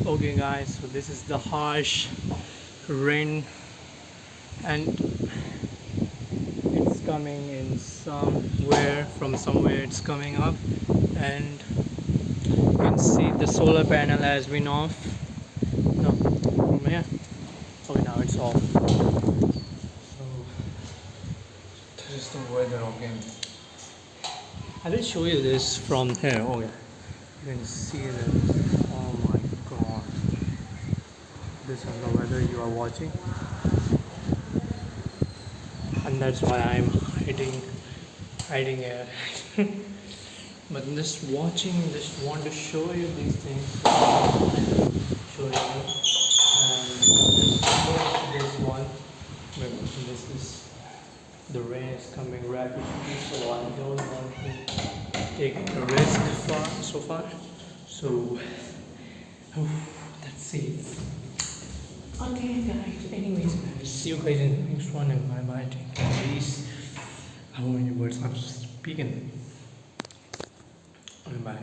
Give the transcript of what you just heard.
Okay guys, so this is the harsh rain and it's coming in somewhere it's coming up, and you can see the solar panel has been off. No, from here. Okay, now it's off. So this is the weather again. I will show you this from here. Okay, you can see that. Oh my god, this is the weather you are watching, and that's why I'm hiding here. But I'm just watching, just want to show you these things. Show you. And this one. This is the rain is coming rapidly, so I don't want to take a risk so far. So let's see. Okay, guys. Anyways, guys, see you guys in the next one, and bye bye. Take care, please. How many words I'm speaking? Bye.